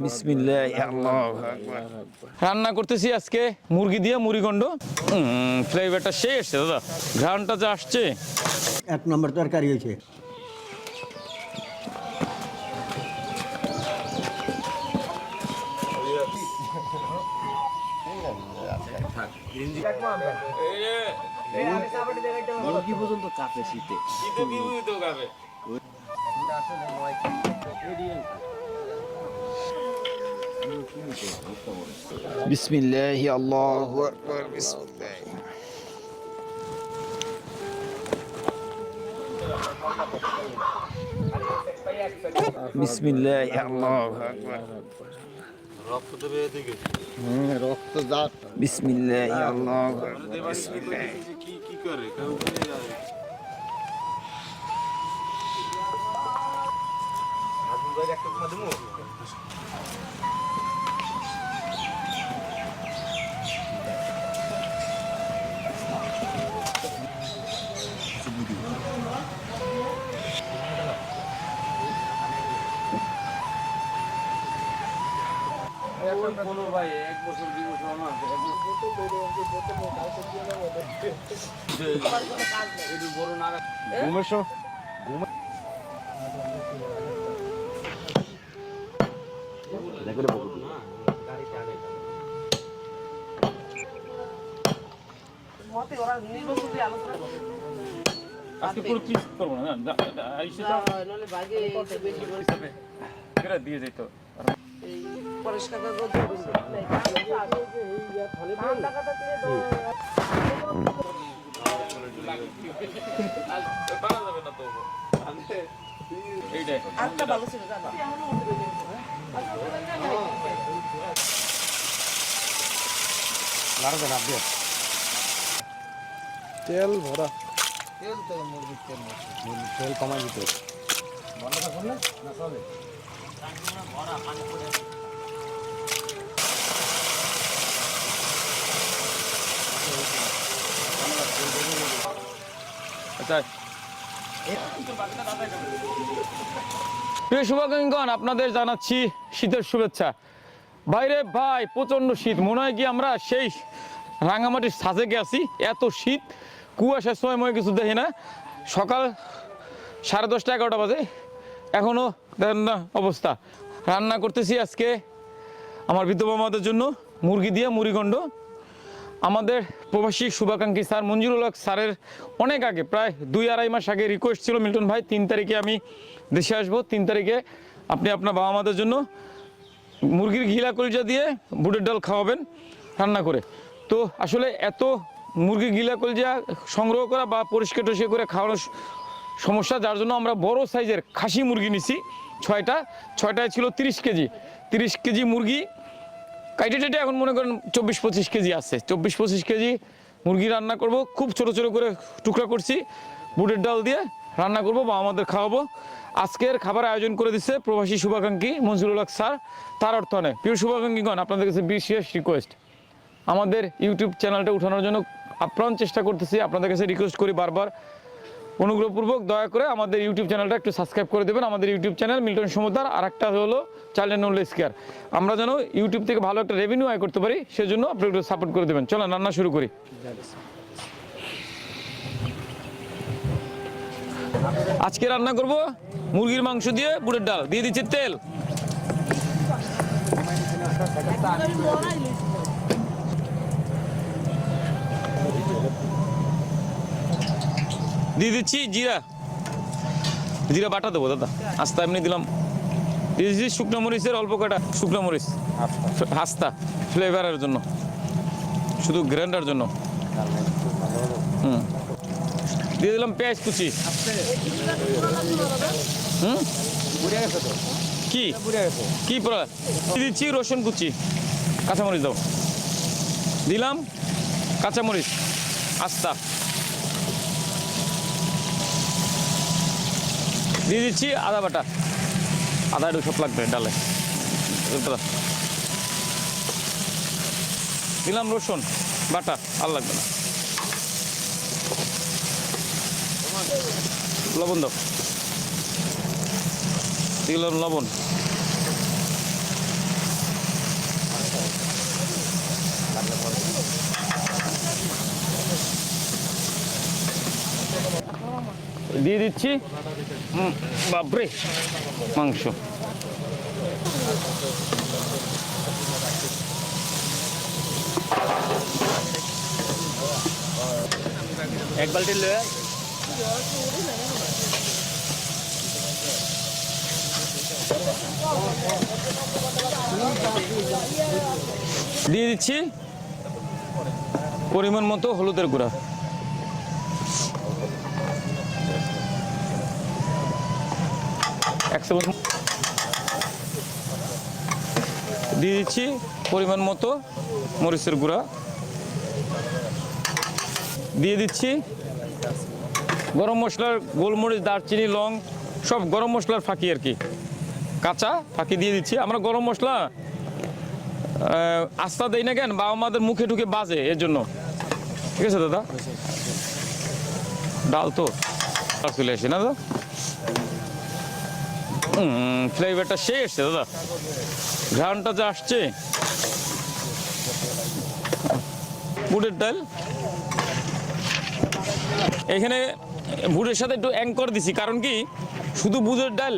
বিসমিল্লাহ আল্লাহু আকবার। রান্না করতেছি আজকে মুরগি দিয়ে মুড়িঘণ্ট। ফ্লেভারটা শেষ দাদা, ঘ্রাণটা যা আসছে। এক নম্বর তরকারি হয়েছে। মুরগি পর্যন্ত কাঁপে শীতে। বিসমিল্লাহ আল্লাহু আকবার। বিসমিল্লাহ। বিসমিল্লাহ আল্লাহু আকবার। রক্ত দেবে এদিকে। রক্ত যা। বিসমিল্লাহ আল্লাহু আকবার। বিসমিল্লাহ। কি করে কেউ বলে যায় আজম ভাই একটা কথা দেবো। কোনো ভাই 1 বছর 2 বছর আমার একটু বড় না ঘুমেছো ঘুম দেখলে বলবো না গাড়ি চালে মতে ওরা নির্বাচন দিয়ে আলোচনা করে আজকে পুরো ক্লিক করব না আইসা নলে ভাগে বেশি করে করে দিয়ে যেত পরিষ্কার করতে ধান টাকাটা দিয়ে দাও পারা যাবে না তো এইটাই আটটা ভালো ছিল জানো লাগবে না দিয়ে তেল ভরা। তেল তো মুরগির তেল তেল কমাই দিতে বন্ধ করুন না না চলে। আচ্ছা প্রিয় শুভাকাঙ্ক্ষীগণ, আপনাদের জানাচ্ছি শীতের শুভেচ্ছা। বাইরে ভাই প্রচণ্ড শীত, মনে হয় কি আমরা সেই রাঙামাটির সাজে গেছি, এত শীত, কুয়াশার সময় মনে কিছু দেখি না। সকাল 10:30 11টা বাজে, এখনও দেখেন না অবস্থা। রান্না করতেছি আজকে আমার বিধবা মাদের জন্য মুরগি দিয়ে মুড়িঘণ্ট। আমাদের প্রবাসী শুভাকাঙ্ক্ষী স্যার মঞ্জুরুল হক স্যারের অনেক আগে, প্রায় 2-2.5 মাস আগে রিকোয়েস্ট ছিল, মিল্টন ভাই 3 তারিখে আমি দেশে আসবো, 3 তারিখে আপনি আপনার বাবা মাদের জন্য মুরগির ঘিলা কলিজা দিয়ে বুটের ডাল খাওয়াবেন রান্না করে। তো আসলে এত মুরগির ঘিলা কলিজা সংগ্রহ করা বা পরিষ্কার টরিষ্কার করে খাওয়ানোর সমস্যা, যার জন্য আমরা বড় সাইজের খাসি মুরগি নিছি 6টায় ছিল 30 কেজি। 30 কেজি মুরগি কাইটে টেটে এখন মনে করেন 24-25 কেজি আছে। 24-25 কেজি মুরগি রান্না করব, খুব ছোট ছোট করে টুকরা করছি, বুটের ডাল দিয়ে রান্না করব বা আমাদের খাওয়াবো। আজকের খাবার আয়োজন করে দিচ্ছে প্রবাসী শুভাকাঙ্ক্ষী মঞ্জুরুল হক স্যার, তার অর্থনে। প্রিয় শুভাকাঙ্ক্ষীগণ, আপনাদের কাছে বিশেষ রিকোয়েস্ট, আমাদের ইউটিউব চ্যানেলটা উঠানোর জন্য আপ্রাণ চেষ্টা করতেছি, আপনাদের কাছে রিকোয়েস্ট করি বারবার, অনুগ্রহপূর্বক দয়া করে আমাদের ইউটিউব চ্যানেলটা একটু সাবস্ক্রাইব করে দেবেন। আমাদের ইউটিউব চ্যানেল মিল্টন সমুদ্র, আর একটা হলো child and old age care. আমরা যেন ইউটিউব থেকে ভালো একটা রেভিনিউ আয় করতে পারি, সেজন্য আপনি একটু সাপোর্ট করে দেবেন। চলেন রান্না শুরু করি। আজকে রান্না করব মুরগির মাংস দিয়ে বুটের ডাল, দিয়ে দিচ্ছি তেল, দিয়ে দিচ্ছি জিরা, জিরা বাটা দেবো দাদা, আস্তা এমনি দিলাম, দিয়ে দিচ্ছি শুকনো মরিচের অল্প কটা শুকনো মরিচ, হাস্তা ফ্লেভারের জন্য, শুধু গ্রাইন্ডার জন্য। দিয়ে দিলাম পেঁয়াজ কুচি। কি কি পড়া দিয়ে দিচ্ছি রসুন কুচি, কাঁচামরিচ দাও, দিলাম কাঁচামরিচ আস্তা, দিয়ে দিচ্ছি আদা বাটা, আদা একটু সব লাগবে ডালে, দিলাম রসুন বাটা, আর লাগবে না, লবণ দাও, দিলাম লবণ, দিয়ে দিচ্ছি বাপরে মাংস। এক বালতি লয়ে দিয়ে দিচ্ছি পরিমাণ মতো হলুদের গুঁড়া, এক চামচ দিয়ে দিচ্ছি পরিমাণ মতো মরিচের গুঁড়া, দিয়ে দিচ্ছি গরম মশলার গোলমরিচ দারচিনি লং সব গরম মশলার ফাঁকি আর কি, কাঁচা ফাঁকি দিয়ে দিচ্ছি। আমরা গরম মশলা আস্তা দেই না কেন, বা আমাদের মুখে ঢুকে বাজে, এর জন্য। ঠিক আছে দাদা, ডাল তো চলে আসে না দাদা, ফ্লেভারটা সেই এসছে দাদা, ঘ্রাণটা যা আসছে। বুটের ডাল এখানে বুটের সাথে একটু অ্যাঙ্কর দিছি, কারণ কি শুধু বুটের ডাল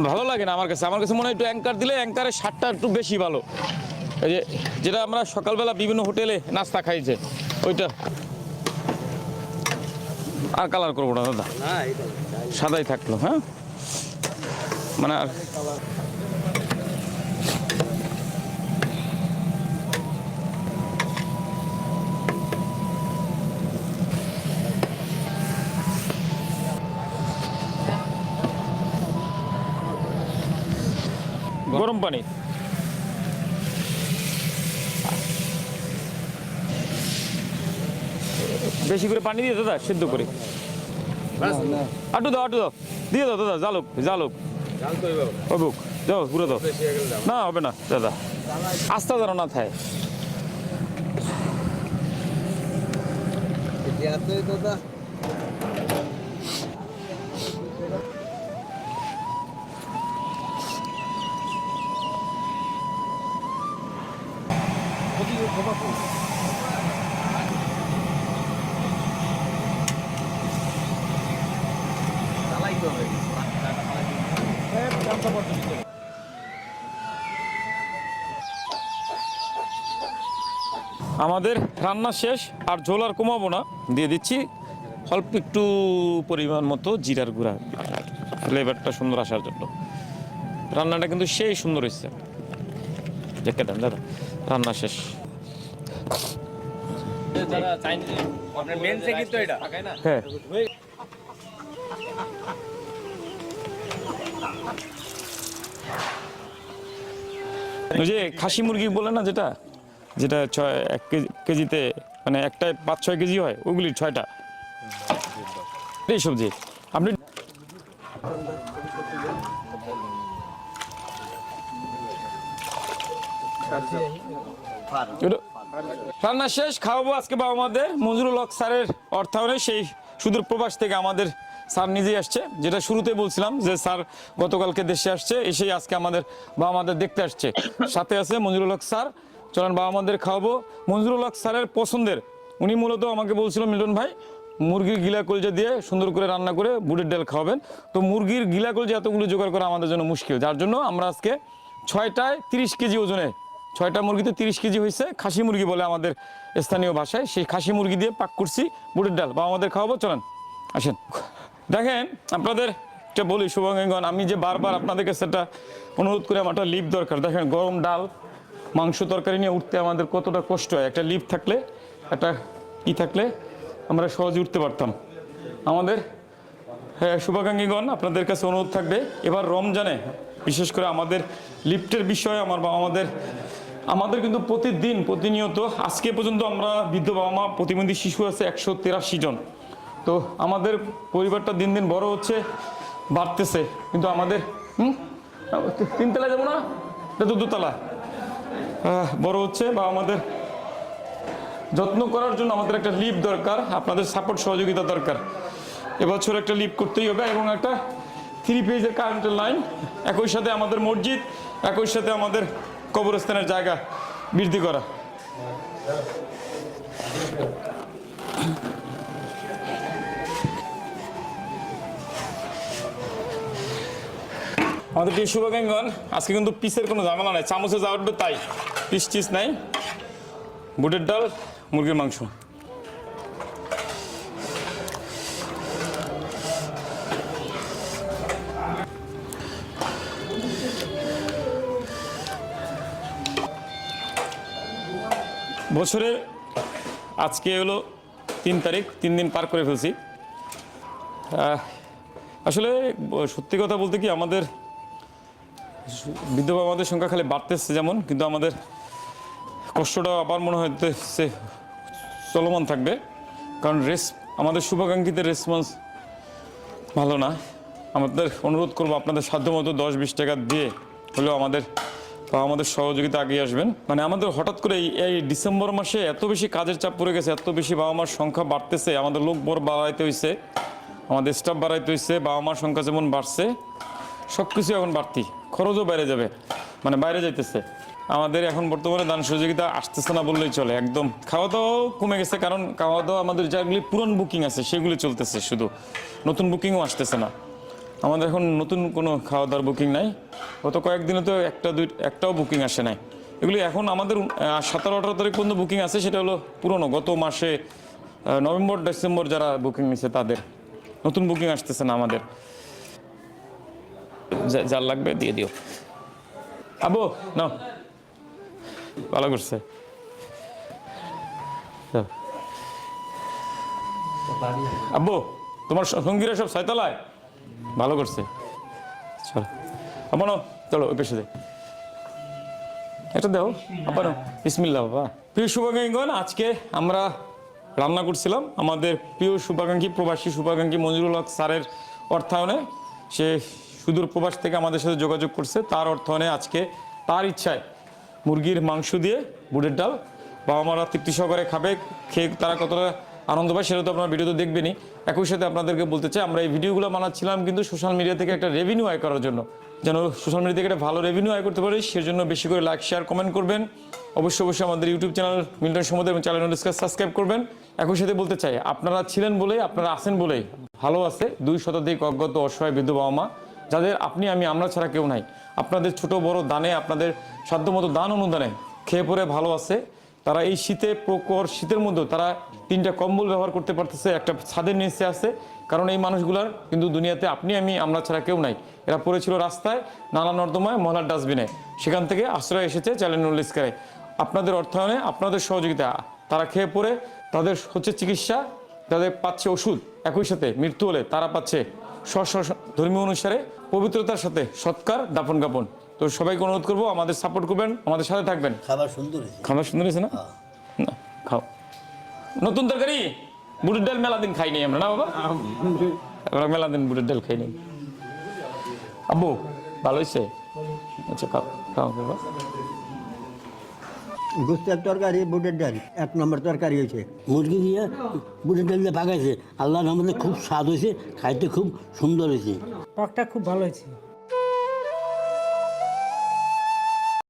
ভালো লাগে না আমার কাছে মনে হয় একটু অ্যাঙ্কার দিলে অ্যাঙ্কারের স্বাদটা একটু বেশি ভালো। এই যে যেটা আমরা সকালবেলা বিভিন্ন হোটেলে নাস্তা খাইছে ওইটা। আর কালার করবো না দাদা, সাদাই থাকলো। হ্যাঁ মানে আর গরম পানি বেশি করে পানি দিয়ে দাদা সিদ্ধ করে আটু দাও দিয়ে দাও দাদা, জালুক অবুক যাও পুরো দাও, না হবে না দাদা, আস্তা যেন না থাকে। দাদা আমাদের রান্না শেষ, আর ঝোল আর কমাবো না, দিয়ে দিচ্ছি অল্প একটু পরিমাণ মতো জিরার গুঁড়া, ফ্লেভারটা সুন্দর আসার জন্য। রান্নাটা কিন্তু সেই সুন্দর হয়েছে, দেখে দেন দাদা, রান্না শেষ। হ্যাঁ ওই যে খাসি মুরগি বলে না, যেটা 1 কেজিতে মানে একটায় 5-6 কেজি হয়, ওগুলি 6টা এই সবজি। আপনি রান্না শেষ, খাওয়াবো আজকে বাবা মাদের। মঞ্জুরুল হক স্যারের অর্থায়নে সেই সুদূর প্রবাস থেকে আমাদের স্যার নিজেই আসছে, যেটা শুরুতে বলছিলাম যে স্যার গতকালকে দেশে আসছে, এসেই আজকে আমাদের বাবা মাদের দেখতে আসছে। সাথে আছে মঞ্জুরুল হক স্যার, চলেন বাবা মাদের খাওয়াবো। মঞ্জুরুল হক স্যারের পছন্দের, উনি মূলত আমাকে বলছিল মিল্টন ভাই মুরগির গিলা কলজা দিয়ে সুন্দর করে রান্না করে বুটের ডাল খাওয়াবেন। তো মুরগির গিলা কলজা এতগুলো জোগাড় করা আমাদের জন্য মুশকিল, যার জন্য আমরা আজকে 6টায় 30 কেজি ওজনে, 6টা মুরগিতে 30 কেজি হয়েছে, খাসি মুরগি বলে আমাদের স্থানীয় ভাষায়, সেই খাসি মুরগি দিয়ে পাক করছি বুটের ডাল, বাবা আমাদের খাওয়াবো। চলেন আসেন। দেখেন আপনাদের একটা বলি শুভাঙ্গীগণ, আমি যে বারবার আপনাদের কাছে একটা অনুরোধ করে আমার একটা লিফট দরকার। দেখেন গরম ডাল মাংস তরকারি নিয়ে উঠতে আমাদের কতটা কষ্ট হয়, একটা লিফট থাকলে একটা থাকলে আমরা সহজে উঠতে পারতাম। আমাদের শুভাকাঙ্ক্ষীগণ আপনাদের কাছে অনুরোধ থাকবে, এবার রমজানে বিশেষ করে আমাদের লিফটের বিষয়ে আমাদের কিন্তু প্রতিনিয়ত আজকে পর্যন্ত আমরা বৃদ্ধ বাবা মা প্রতিবন্ধী শিশু আছে 183 জন। তো আমাদের পরিবারটা দিন দিন বড় হচ্ছে, বাড়তেছে, কিন্তু আমাদের 3 তলা যাবো না, এটা তো 2 তলা বড় হচ্ছে, বা আমাদের যত্ন করার জন্য আমাদের একটা লিফট দরকার, আপনাদের সাপোর্ট সহযোগিতা দরকার। এবছর একটা লিফট করতেই হবে এবং একটা 3 ফেজের কারেন্টের লাইন, একই সাথে আমাদের মসজিদ, একই সাথে আমাদের কবরস্থানের জায়গা বৃদ্ধি করা। আমাদের প্রিয় শুভাকাঙ্ক্ষীগণ, আজকে কিন্তু পিসের কোনো ঝামেলা নাই, চামচে যা উঠবে তাই, পিস টিস নাই। বুটের ডাল, মুরগির মাংস। বছরের আজকে হলো 3 তারিখ, 3 দিন পার করে ফেলছি। আসলে সত্যি কথা বলতে কি, আমাদের বিধবা আমাদের সংখ্যা খালি বাড়তেছে যেমন, কিন্তু আমাদের কষ্টটা আবার মনে হইতেছে চলমান থাকবে। কারণ আমাদের শুভাকাঙ্ক্ষীদের রেসপন্স ভালো না। আমাদের অনুরোধ করবো আপনাদের সাধ্যমতো 10-20 টাকা দিয়ে হলেও আমাদের সহযোগিতা এগিয়ে আসবেন। মানে আমাদের হঠাৎ করে এই ডিসেম্বর মাসে এত বেশি কাজের চাপ পড়ে গেছে, এত বেশি বাবা মার সংখ্যা বাড়তেছে, আমাদের লোক বাড়াইতে হয়েছে, আমাদের স্টাফ বাড়াইতে হয়েছে, বাবা মার সংখ্যা যেমন বাড়ছে সব কিছু এখন বাড়তি, খরচও বাইরে যাবে, মানে বাইরে যাইতেছে। আমাদের এখন বর্তমানে দান সহযোগিতা আসতেছে না বললেই চলে। একদম খাওয়া দাওয়াও কমে গেছে, কারণ খাওয়া দাওয়া আমাদের যেগুলি পুরনো বুকিং আছে সেগুলি চলতেছে, শুধু নতুন বুকিংও আসতেছে না। আমাদের এখন নতুন কোনো খাওয়া দাওয়ার বুকিং নাই। গত কয়েকদিনে তো একটাও বুকিং আসে নাই। এগুলি এখন আমাদের 17-18 তারিখ পর্যন্ত বুকিং আছে, সেটা হলো পুরনো, গত মাসে নভেম্বর ডিসেম্বর যারা বুকিং নিছে তাদের। নতুন বুকিং আসতেছে না আমাদের। যার লাগবে দিয়ে দিও। আবু নাও, ভালো করছে। আব্বু তোমার সঙ্গীরা সব 6 তলায়, ভালো করছে। চলো আব্বা নাও, চলো ওই পেশে যাই। এটা দাও আব্বা নাও, বিসমিল্লাহ। বাবা প্রিয় শুভাকাঙ্ক্ষীগণ, আজকে আমরা রান্না করছিলাম আমাদের প্রিয় শুভাকাঙ্ক্ষী, প্রবাসী শুভাকাঙ্ক্ষী মঞ্জুরুল হক স্যারের অর্থায়নে। সে সুদূর প্রবাস থেকে আমাদের সাথে যোগাযোগ করছে, তার অর্থায়নে আজকে তার ইচ্ছায় মুরগির মাংস দিয়ে বুটের ডাল বাবা মারা তৃপ্তি সহকারে খাবে। খেয়ে তারা কতটা আনন্দ পায় সেটা তো আপনারা ভিডিওতে দেখবেনই। একই সাথে আপনাদেরকে বলতে চাই, আমরা এই ভিডিওগুলো বানাচ্ছিলাম কিন্তু সোশ্যাল মিডিয়া থেকে একটা রেভিনিউ আয় করার জন্য, যেন সোশ্যাল মিডিয়া থেকে একটা ভালো রেভিনিউ আয় করতে পারি, সেজন্য বেশি করে লাইক, শেয়ার, কমেন্ট করবেন। অবশ্যই আমাদের ইউটিউব চ্যানেল মিল্টন সমুদ্র এবং চ্যানেল সাবস্ক্রাইব করবেন। একই সাথে বলতে চাই, আপনারা ছিলেন বলেই, আপনারা আছেন বলেই ভালো আছে 2 শতাধিক অজ্ঞাত অসহায় বিধবা বাবা মা, যাদের আপনি আমি আমরা ছাড়া কেউ নাই। আপনাদের ছোট বড় দানে, আপনাদের সাধ্যমতো দান অনুদানে খেয়ে পরে ভালো আছে। তারা এই শীতে, প্রখর শীতের মধ্যে তারা 3টা কম্বল ব্যবহার করতে পারতেছে, একটা ছাদের নিচে আছে। কারণ এই মানুষগুলার কিন্তু দুনিয়াতে আপনি আমি আমরা ছাড়া কেউ নাই। এরা পড়েছিল রাস্তায়, নালা নর্দমায়, মহলার ডাস্টবিনে, সেখান থেকে আশ্রয় এসেছে চ্যালেঞ্জ ইস্কারে। আপনাদের অর্থায়নে, আপনাদের সহযোগিতা তারা খেয়ে পড়ে, তাদের হচ্ছে চিকিৎসা, তাদের পাচ্ছে ওষুধ, একই সাথে মৃত্যু হলে তারা পাচ্ছে ধর্মীয় অনুসারে পবিত্রতার সাথে সৎকার, দাফন কাপন। তো সবাইকে অনুরোধ করবো, আমাদের সাপোর্ট করবেন, আমাদের সাথে থাকবেন। খাবার সুন্দর হয়েছে। খাবার সুন্দর হয়েছে না? না খাও। নতুন তরকারি, বুটের ডাল মেলা দিন খাইনি আমরা, না বাবা? আমরা মেলা দিন বুটের ডাল খাইনি। আব্বু ভালো হয়েছে? আচ্ছা খাও খাও বাবা। গোস্তের তরকারি, বুটের ডাল 1 নম্বর তরকারি হয়েছে। মুরগি দিয়ে বুটের ডাল দিয়ে পাকাইছে, আল্লাহর রহমতে খুব স্বাদ হয়েছে, খাইতে খুব সুন্দর হয়েছে। টকটা খুব ভালো হয়েছে।